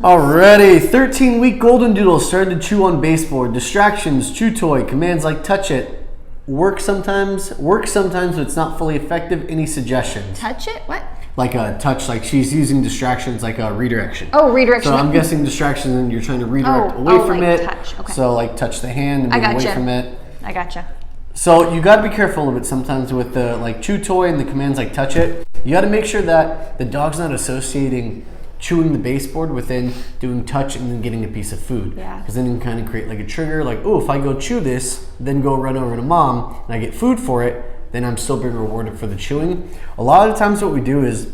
Alrighty, 13-week golden doodle started to chew on baseboard. Distractions, chew toy, commands like touch it. Works sometimes, but it's not fully effective. Any suggestions? Touch it? What? Like a touch, like she's using distractions like a redirection. Oh, redirection. So I'm guessing distractions and you're trying to redirect away from like it. Touch. Okay. So like touch the hand and move away from it. I gotcha. So you got to be careful of it sometimes with the like chew toy and the commands like touch it. You got to make sure that the dog's not associating chewing the baseboard within doing touch and then getting a piece of food. Yeah. Because then you can kind of create like a trigger, like, oh, if I go chew this, then go run over to mom and I get food for it, then I'm still being rewarded for the chewing. A lot of the times what we do is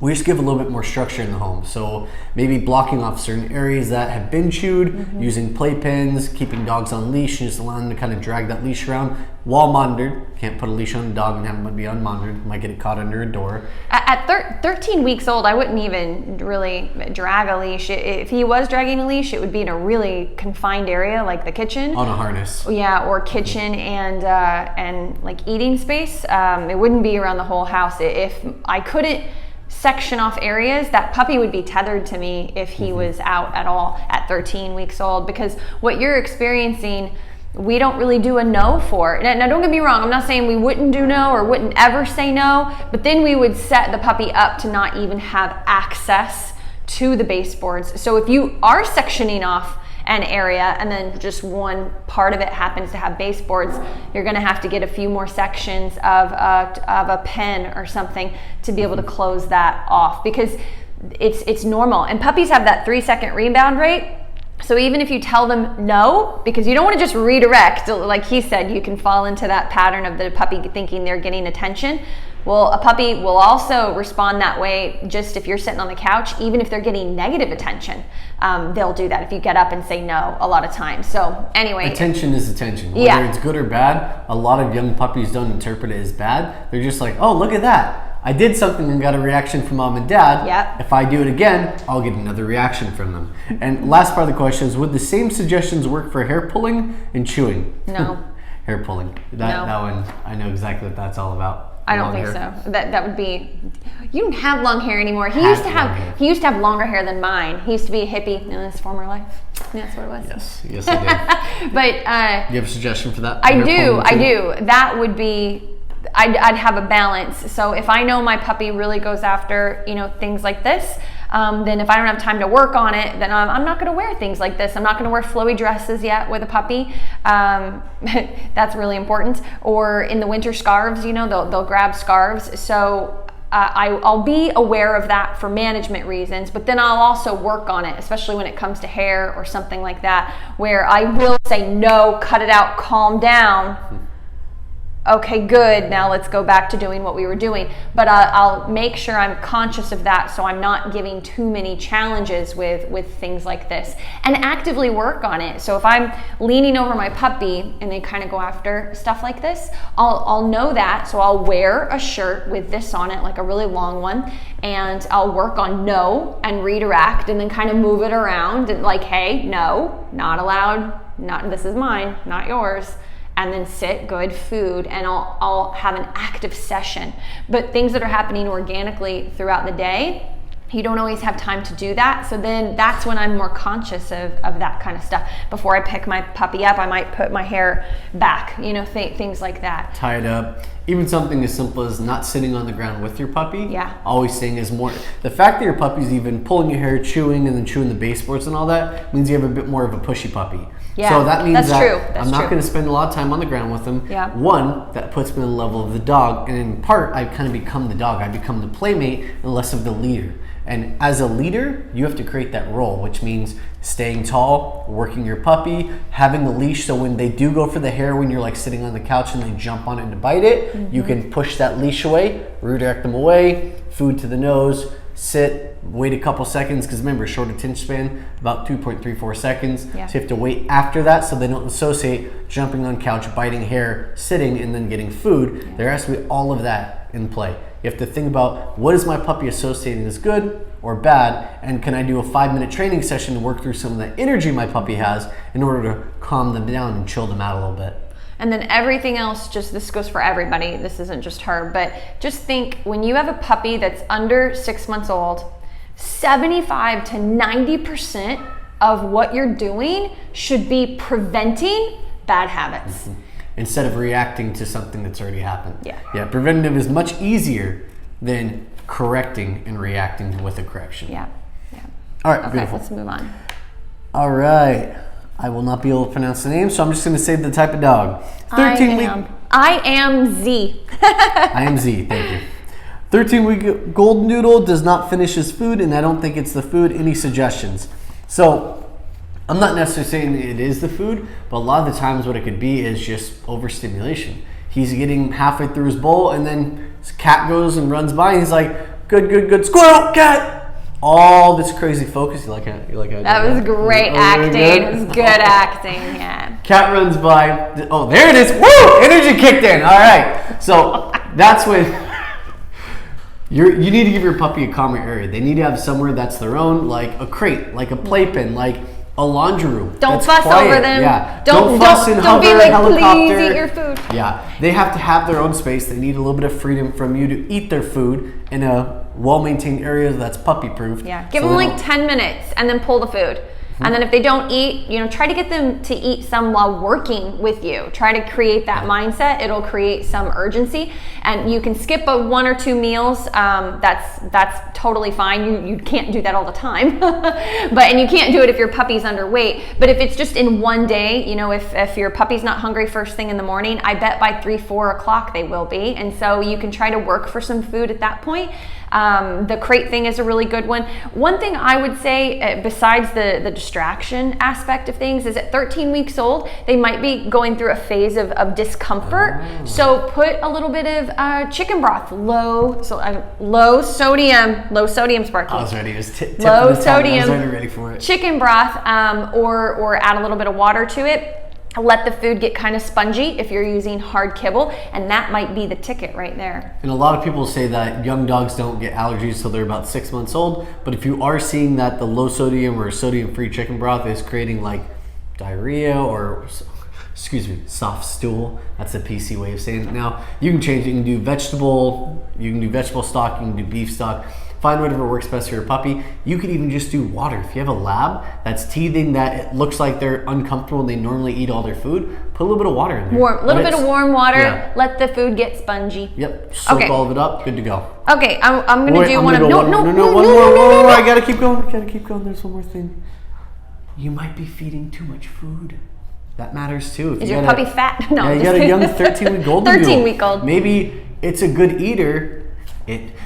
we just give a little bit more structure in the home. So maybe blocking off certain areas that have been chewed, using playpens, keeping dogs on leash, and just allowing them to kind of drag that leash around while monitored. Can't put a leash on a dog and have them be unmonitored. Might get it caught under a door. At 13 weeks old, I wouldn't even really drag a leash. If he was dragging a leash, it would be in a really confined area like the kitchen. On a harness. Yeah, or kitchen and like eating space. It wouldn't be around the whole house. If I couldn't section off areas, that puppy would be tethered to me if he was out at all at 13 weeks old, because what you're experiencing, we don't really do a no for. Now don't get me wrong, I'm not saying we wouldn't do no or wouldn't ever say no, but then we would set the puppy up to not even have access to the baseboards. So if you are sectioning off an area and then just one part of it happens to have baseboards, you're going to have to get a few more sections of a pen or something to be able to close that off, because it's normal. And puppies have that 3-second rebound rate. So even if you tell them no, because you don't want to just redirect, like he said, you can fall into that pattern of the puppy thinking they're getting attention. Well, a puppy will also respond that way just if you're sitting on the couch. Even if they're getting negative attention, they'll do that if you get up and say no a lot of times. So anyway. Attention is attention. Whether it's good or bad, a lot of young puppies don't interpret it as bad. They're just like, oh, look at that. I did something and got a reaction from mom and dad. Yep. If I do it again, I'll get another reaction from them. And last part of the question is, would the same suggestions work for hair pulling and chewing? No. Hair pulling. That one, I know exactly what that's all about. I don't think so. That would be. You don't have long hair anymore. He used to have longer hair than mine. He used to be a hippie in his former life. That's what it was. Yes, I did. But you have a suggestion for that? I do. That would be. I'd have a balance. So if I know my puppy really goes after things like this, then if I don't have time to work on it, then I'm not going to wear things like this. I'm not going to wear flowy dresses yet with a puppy. That's really important. Or in the winter, scarves. They'll grab scarves. So I'll be aware of that for management reasons, but then I'll also work on it, especially when it comes to hair or something like that, where I will say no, cut it out, calm down. Okay, good. Now let's go back to doing what we were doing. But I'll make sure I'm conscious of that, so I'm not giving too many challenges with things like this, and actively work on it. So if I'm leaning over my puppy and they kind of go after stuff like this, I'll know that. So I'll wear a shirt with this on it, like a really long one, and I'll work on no and redirect, and then kind of move it around and like, hey, no, not allowed. Not this is mine, not yours. And then sit, good, food, and I'll have an active session. But things that are happening organically throughout the day, you don't always have time to do that. So then that's when I'm more conscious of that kind of stuff. Before I pick my puppy up, I might put my hair back, things like that. Tie it up. Even something as simple as not sitting on the ground with your puppy. Yeah. Always saying is more. The fact that your puppy's even pulling your hair, chewing, and then chewing the baseboards and all that means you have a bit more of a pushy puppy. Yeah, so that means that's I'm not going to spend a lot of time on the ground with them. Yeah. One, that puts me on the level of the dog, and in part, I kind of become the dog. I become the playmate and less of the leader. And as a leader, you have to create that role, which means staying tall, working your puppy, having the leash so when they do go for the hair, when you're like sitting on the couch and they jump on it to bite it, you can push that leash away, redirect them away, food to the nose, sit, wait a couple seconds, because remember, short attention span, about 2.34 seconds. Yeah. So you have to wait after that so they don't associate jumping on couch, biting hair, sitting, and then getting food. Yeah. There has to be all of that in play. You have to think about, what is my puppy associating as good or bad, and can I do a 5-minute training session to work through some of the energy my puppy has in order to calm them down and chill them out a little bit. And then everything else, this goes for everybody, this isn't just her, but just think, when you have a puppy that's under 6 months old, 75 to 90% of what you're doing should be preventing bad habits. Instead of reacting to something that's already happened. Yeah. Preventative is much easier than correcting and reacting with a correction. Yeah. All right, Okay, beautiful. let's move on. All right. I will not be able to pronounce the name, so I'm just going to say the type of dog. 13-week. I am Z. I am Z, thank you. 13-week golden doodle does not finish his food, and I don't think it's the food. Any suggestions? So, I'm not necessarily saying it is the food, but a lot of the times what it could be is just overstimulation. He's getting halfway through his bowl, and then his cat goes and runs by, and he's like, good, squirrel, cat! All this crazy focus. You like how That was great acting. It was good acting, yeah. Cat runs by. Oh, there it is. Woo! Energy kicked in. All right. So that's when you need to give your puppy a calmer area. They need to have somewhere that's their own, like a crate, like a playpen, like a laundry room. Don't fuss over them. Yeah. Don't fuss and don't hover, be like, helicopter. please eat your food. Yeah. They have to have their own space. They need a little bit of freedom from you to eat their food in a well-maintained area that's puppy-proof. Yeah. Give them like 10 minutes and then pull the food. And then if they don't eat, try to get them to eat some while working with you. Try to create that mindset. It'll create some urgency. And you can skip 1 or 2 meals. That's totally fine. You can't do that all the time. And you can't do it if your puppy's underweight. But if it's just in one day, if your puppy's not hungry first thing in the morning, I bet by 3-4 o'clock they will be. And so you can try to work for some food at that point. The crate thing is a really good one. One thing I would say, besides the distraction aspect of things, is at 13 weeks old, they might be going through a phase of discomfort. Oh. So put a little bit of chicken broth, low sodium, Sparky. I was ready. It was low sodium. I was ready for it. Chicken broth, or add a little bit of water to it. Let the food get kind of spongy if you're using hard kibble, and that might be the ticket right there. And a lot of people say that young dogs don't get allergies till they're about 6 months old, but if you are seeing that the low sodium or sodium-free chicken broth is creating like diarrhea or, soft stool, that's a PC way of saying it now, you can change it. You can do vegetable stock, you can do beef stock. Find whatever works best for your puppy. You could even just do water. If you have a lab that's teething, that it looks like they're uncomfortable and they normally eat all their food, put a little bit of water in there. A little bit of warm water. Yeah. Let the food get spongy. Yep. Soak all of it up. Good to go. Okay, I'm going to do one of... No, one more. I got to keep going. There's one more thing. You might be feeding too much food. That matters too. Is your puppy fat? No. Yeah, you got a young 13-week golden 13-week-old. Maybe it's a good eater.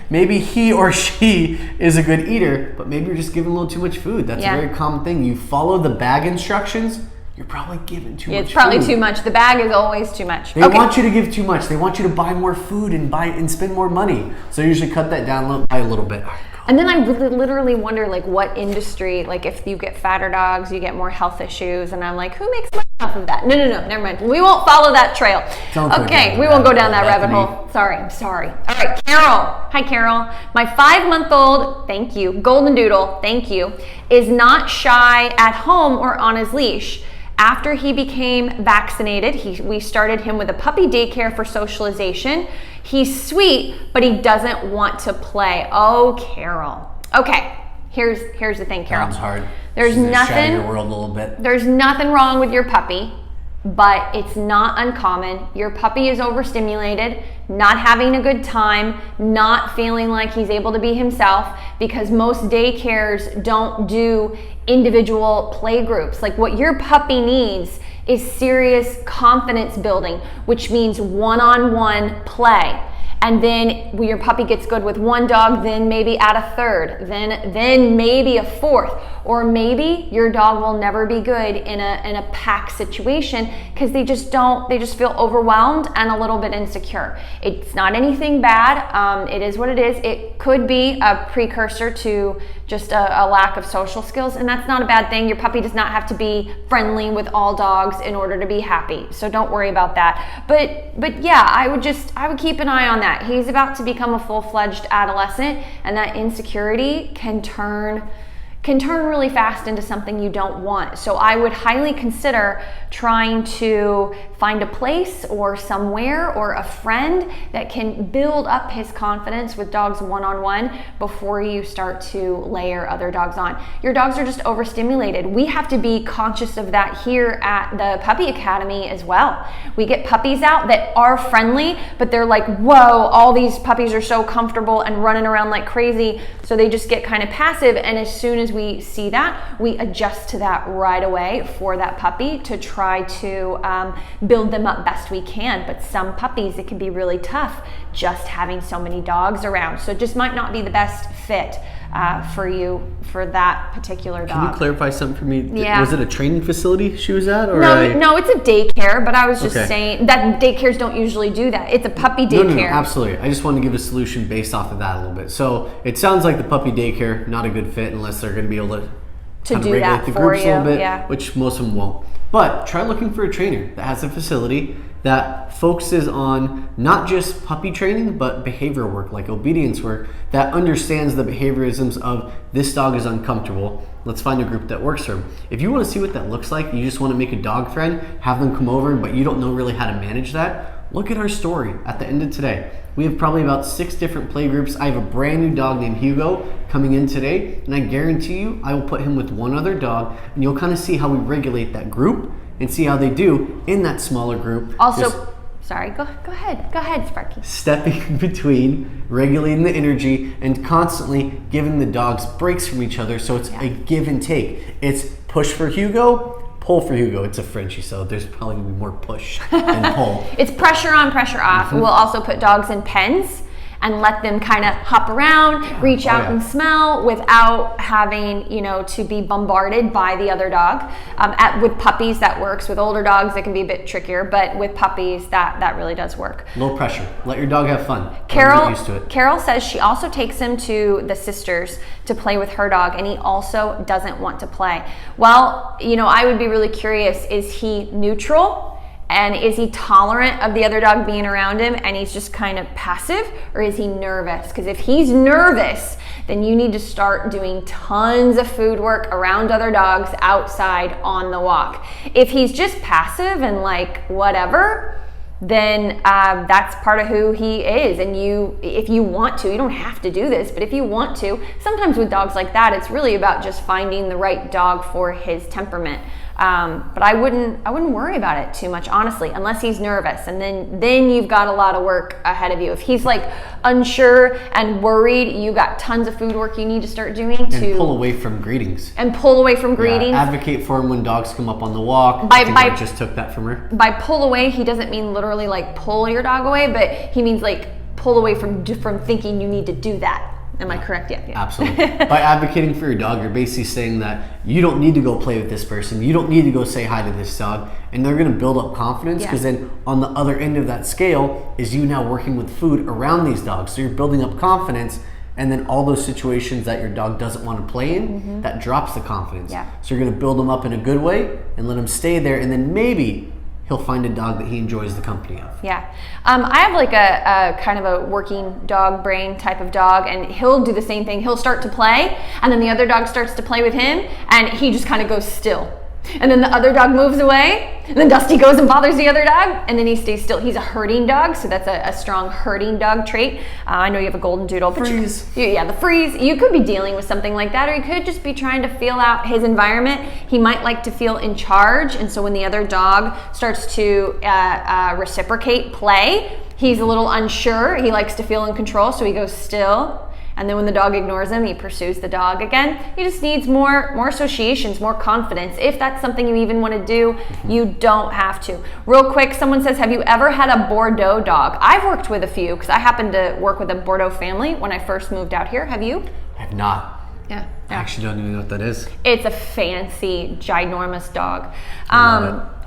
Maybe he or she is a good eater, but maybe you're just giving a little too much food. That's a very common thing. You follow the bag instructions, you're probably giving too much. It's probably too much. The bag is always too much. They want you to give too much. They want you to buy more food and spend more money. So usually cut that down by a little bit. And then I literally wonder, like, what industry, like, if you get fatter dogs, you get more health issues. And I'm like, who makes money off of that? No, never mind. We won't follow that trail. We won't go down that rabbit hole. Sorry, I'm sorry. All right, Carol. Hi, Carol. My 5-month-old, thank you, golden doodle, thank you, is not shy at home or on his leash. After he became vaccinated, we started him with a puppy daycare for socialization. He's sweet, but he doesn't want to play. Oh, Carol. Okay, here's the thing, Carol. Sounds hard. There's nothing. Your world a little bit. There's nothing wrong with your puppy, but it's not uncommon. Your puppy is overstimulated, not having a good time, not feeling like he's able to be himself, because most daycares don't do individual play groups. Like, what your puppy needs is serious confidence building, which means one-on-one play. And then when your puppy gets good with one dog, then maybe add a third, then maybe a fourth, or maybe your dog will never be good in a pack situation because they just feel overwhelmed and a little bit insecure. It's not anything bad. It is what it is. It could be a precursor to just a lack of social skills, and that's not a bad thing. Your puppy does not have to be friendly with all dogs in order to be happy, so don't worry about that. But yeah, I would keep an eye on that. He's about to become a full-fledged adolescent, and that insecurity can turn can turn really fast into something you don't want. So I would highly consider trying to find a place or somewhere or a friend that can build up his confidence with dogs one-on-one before you start to layer other dogs on. Your dogs are just overstimulated. We have to be conscious of that here at the Puppy Academy as well. We get puppies out that are friendly, but they're like, whoa, all these puppies are so comfortable and running around like crazy. So they just get kind of passive, and as soon as we see that, we adjust to that right away for that puppy to try to build them up best we can. But some puppies, it can be really tough just having so many dogs around. So it just might not be the best fit for you for that particular dog. Can you clarify something for me? Yeah. Was it a training facility she was at? Or no, it's a daycare, but I was just saying that daycares don't usually do that. It's a puppy daycare. No, absolutely. I just wanted to give a solution based off of that a little bit. So it sounds like the puppy daycare, not a good fit unless they're going to be able to kind of do regulate that the for groups you, a little bit, yeah. which most of them won't. But try looking for a trainer that has a facility that focuses on not just puppy training, but behavior work, like obedience work, that understands the behaviorisms of this dog is uncomfortable. Let's find a group that works for them. If you want to see what that looks like, you just want to make a dog friend, have them come over, but you don't know really how to manage that, look at our story at the end of today. We have probably about 6 different play groups. I have a brand new dog named Hugo coming in today, and I guarantee you I will put him with one other dog, and you'll kind of see how we regulate that group and see how they do in that smaller group. Also, sorry, go ahead, Sparky. Stepping between, regulating the energy, and constantly giving the dogs breaks from each other, so it's a give and take. It's push for Hugo, pull for Hugo. It's a Frenchie, so there's probably gonna be more push than pull. It's pressure on, pressure off. We'll also put dogs in pens and let them kind of hop around, reach out and smell without having, to be bombarded by the other dog. With puppies, that works. With older dogs, it can be a bit trickier, but with puppies, that really does work. Low pressure. Let your dog have fun. Carol, get used to it. Carol says she also takes him to the sisters to play with her dog, and he also doesn't want to play. Well, I would be really curious, is he neutral? And is he tolerant of the other dog being around him and he's just kind of passive, or is he nervous? Because if he's nervous, then you need to start doing tons of food work around other dogs outside on the walk. If he's just passive and like whatever, then that's part of who he is. And if you want to, you don't have to do this, but if you want to, sometimes with dogs like that, it's really about just finding the right dog for his temperament. But I wouldn't worry about it too much, honestly, unless he's nervous, and then you've got a lot of work ahead of you. If he's like unsure and worried, you got tons of food work you need to start doing to pull away from greetings. Advocate for him when dogs come up on the walk. I just took that from her. By pull away, he doesn't mean literally like pull your dog away, but he means like pull away from thinking you need to do that. Am I correct? Yeah. Absolutely. By advocating for your dog, you're basically saying that you don't need to go play with this person. You don't need to go say hi to this dog. And they're going to build up confidence, because then on the other end of that scale is you now working with food around these dogs. So you're building up confidence, and then all those situations that your dog doesn't want to play in, that drops the confidence. Yeah. So you're going to build them up in a good way and let them stay there, and then maybe he'll find a dog that he enjoys the company of. Yeah. I have like a kind of a working dog brain type of dog, and he'll do the same thing. He'll start to play, and then the other dog starts to play with him, and he just kind of goes still. And then the other dog moves away, and then Dusty goes and bothers the other dog, and then he stays still. He's a herding dog, so that's a strong herding dog trait. I know you have a golden doodle. Freeze. The freeze. You could be dealing with something like that, or you could just be trying to feel out his environment. He might like to feel in charge, and so when the other dog starts to reciprocate play, he's a little unsure. He likes to feel in control, so he goes still. And then when the dog ignores him, he pursues the dog again. He just needs more associations, more confidence. If that's something you even want to do, you don't have to. Real quick, someone says, have you ever had a Bordeaux dog? I've worked with a few, because I happened to work with a Bordeaux family when I first moved out here. Have you? I have not. Yeah. I actually don't even know what that is. It's a fancy, ginormous dog.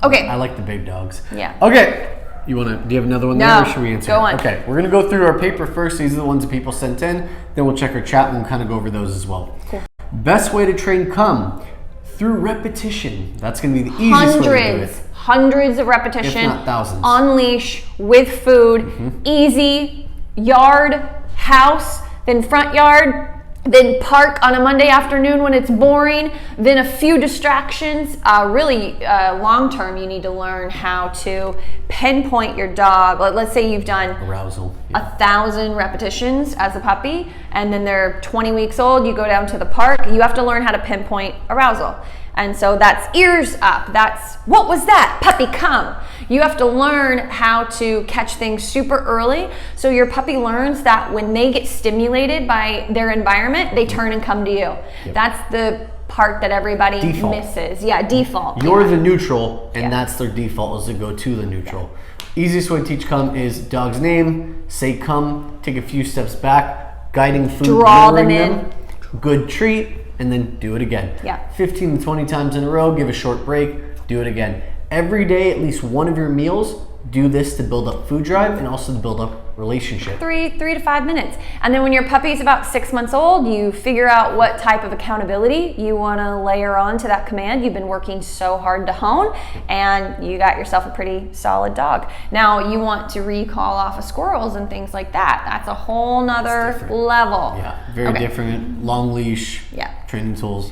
Okay. I like the big dogs. Yeah. Okay. Do you have another one there, or should we answer? Go on. Okay, we're going to go through our paper first. These are the ones that people sent in. Then we'll check our chat and we'll kind of go over those as well. Cool. Best way to train come through repetition. That's going to be the easiest way to do it. Hundreds of repetition. If not thousands. On leash, with food, easy, yard, house, then front yard, then park on a Monday afternoon when it's boring, then a few distractions. Really, long term, you need to learn how to pinpoint your dog. Let's say you've done arousal, 1,000 repetitions as a puppy, and then they're 20 weeks old, you go down to the park, you have to learn how to pinpoint arousal. And so that's ears up, that's what was that? Puppy come. You have to learn how to catch things super early so your puppy learns that when they get stimulated by their environment, they turn and come to you. Yep. That's the part that everybody misses. Yeah, default. You're the neutral, and that's their default, is to go to the neutral. Easiest way to teach come is dog's name, say come, take a few steps back, guiding food, draw them in, good treat, and then do it again. Yeah. 15 to 20 times in a row, give a short break, do it again. Every day, at least one of your meals, do this to build up food drive and also to build up relationship. 3 to 5 minutes. And then when your puppy's about 6 months old, you figure out what type of accountability you want to layer on to that command you've been working so hard to hone, and you got yourself a pretty solid dog. Now you want to recall off of squirrels and things like that. That's a whole nother level. Yeah, very different. Long leash, training tools.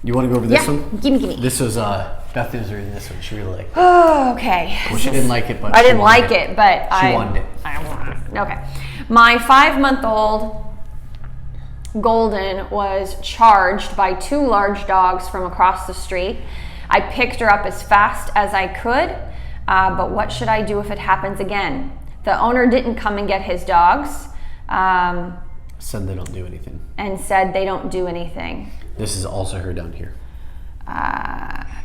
You want to go over this one? Gimme. This was Beth was reading this one. She really liked it. Oh, okay. Well, she didn't like it, but I didn't like it, but she wanted it. Okay. My 5-month-old Golden was charged by 2 large dogs from across the street. I picked her up as fast as I could, but what should I do if it happens again? The owner didn't come and get his dogs. Said they don't do anything. And said they don't do anything. This is also her down here.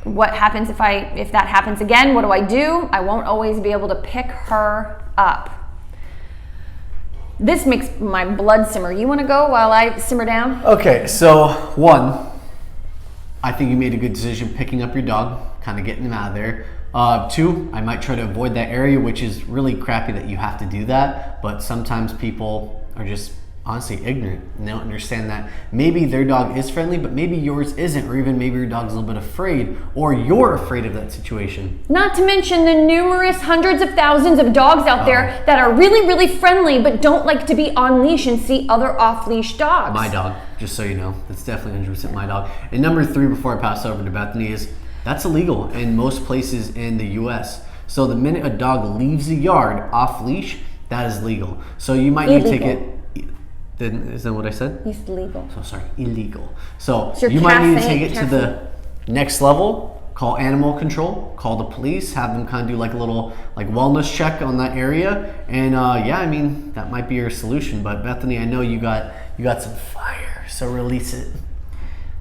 What happens if that happens again? What do? I won't always be able to pick her up. This makes my blood simmer. You want to go while I simmer down? Okay, so 1, I think you made a good decision picking up your dog, kind of getting them out of there. 2, I might try to avoid that area, which is really crappy that you have to do that, but sometimes people are just honestly ignorant and they don't understand that maybe their dog is friendly, but maybe yours isn't, or even maybe your dog's a little bit afraid, or you're afraid of that situation. Not to mention the numerous hundreds of thousands of dogs out there that are really, really friendly but don't like to be on leash and see other off-leash dogs. My dog, just so you know, that's definitely 100% my dog. And number 3, before I pass over to Bethany, is that's illegal in most places in the US. So the minute a dog leaves the yard off leash, that is legal. So you might need to take it. Is that what I said? It's legal. So sorry, illegal. So you might need to take it to the next level, call animal control, call the police, have them kind of do like a little wellness check on that area. And I mean, that might be your solution. But Bethany, I know you got some fire, so release it.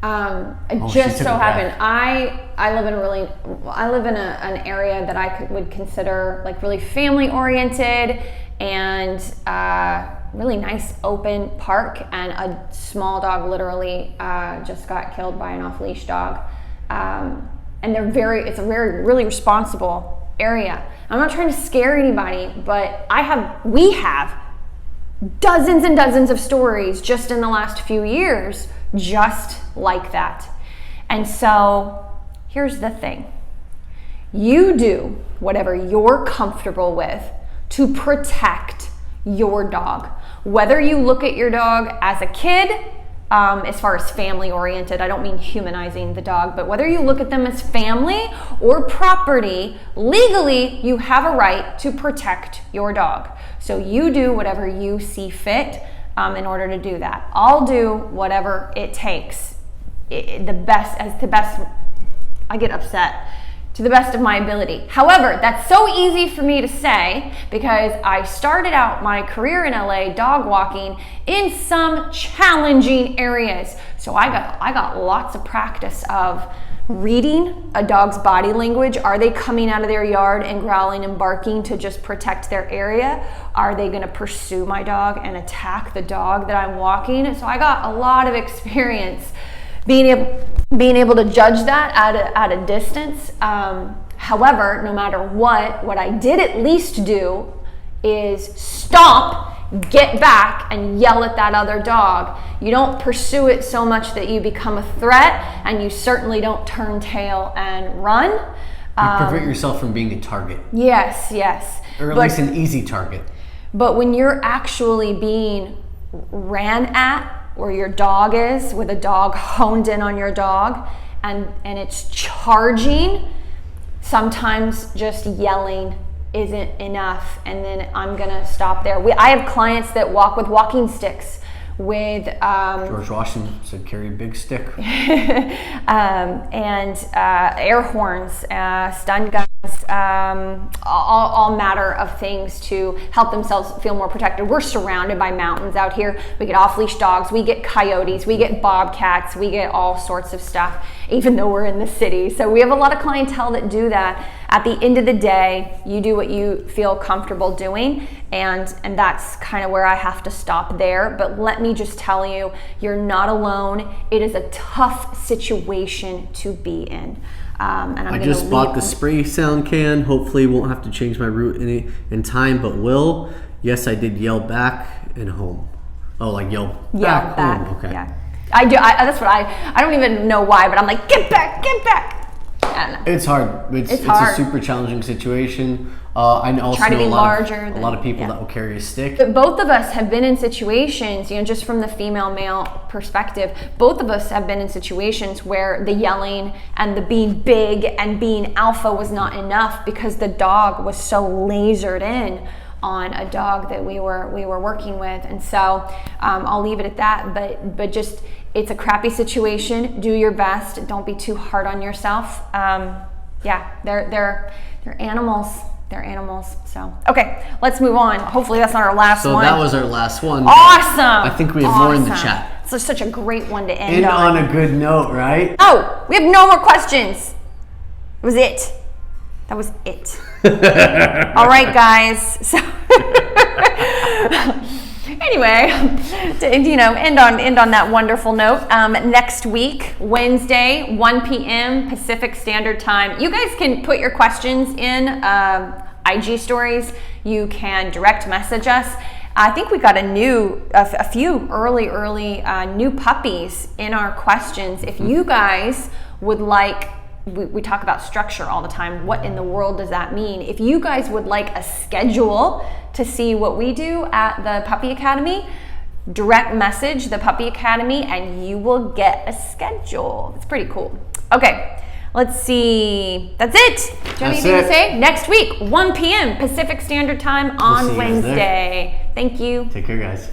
It just so happened I live in an area that I would consider like really family oriented and really nice open park, and a small dog literally just got killed by an off-leash dog, and it's a very really responsible area. I'm not trying to scare anybody, but we have dozens and dozens of stories just in the last few years just like that. And so here's the thing. You do whatever you're comfortable with to protect your dog. Whether you look at your dog as a kid, as far as family oriented, I don't mean humanizing the dog, but whether you look at them as family or property, legally you have a right to protect your dog. So you do whatever you see fit in order to do that. I'll do whatever it takes. I get upset. To the best of my ability. However, that's so easy for me to say because I started out my career in LA dog walking in some challenging areas. So I got lots of practice of reading a dog's body language. Are they coming out of their yard and growling and barking to just protect their area? Are they going to pursue my dog and attack the dog that I'm walking? So I got a lot of experience being able to judge that at a distance. However, no matter what I did at least do is stop, get back, and yell at that other dog. You don't pursue it so much that you become a threat, and you certainly don't turn tail and run. You prevent yourself from being a target. Yes. Or at least an easy target. But when you're actually being ran at where your dog is, with a dog honed in on your dog, and it's charging, sometimes just yelling isn't enough, and then I'm gonna stop there. I have clients that walk with walking sticks, with George Washington said carry a big stick. and air horns, stun guns, all matter of things to help themselves feel more protected. We're surrounded by mountains out here. We get off-leash dogs, we get coyotes, we get bobcats, we get all sorts of stuff, even though we're in the city. So we have a lot of clientele that do that. At the end of the day, you do what you feel comfortable doing, and that's kind of where I have to stop there. But let me just tell you, you're not alone. It is a tough situation to be in. And I just bought the spray sound can. Hopefully won't have to change my route in time, but will. Yes, I did yell back and home. Oh, like yell back, home. Okay. Yeah. I do. That's what I don't even know why, but I'm like, get back, get back. I don't know. It's hard. It's hard. a super challenging situation. I also Try to know be a larger. lot of people that will carry a stick. But both of us have been in situations, just from the female-male perspective, both of us have been in situations where the yelling and the being big and being alpha was not enough because the dog was so lasered in on a dog that we were working with. And so I'll leave it at that, but just, it's a crappy situation. Do your best. Don't be too hard on yourself. They're animals. They're animals. So, okay, let's move on. Hopefully that's not our last one. So that was our last one. Awesome. I think we have more in the chat. So such a great one to end on. On a good note, right? Oh, we have no more questions. It was it. That was it. All right, guys. So anyway, to end on that wonderful note. Next week, Wednesday, 1 p.m. Pacific Standard Time. You guys can put your questions in IG stories. You can direct message us. I think we got a few early new puppies in our questions. If you guys would like, we talk about structure all the time. What in the world does that mean? If you guys would like a schedule to see what we do at the Puppy Academy, direct message the Puppy Academy and you will get a schedule. It's pretty cool. Okay, let's see. That's it. Do you have anything to say? Next week, 1 p.m. Pacific Standard Time on Wednesday. Thank you. Take care, guys.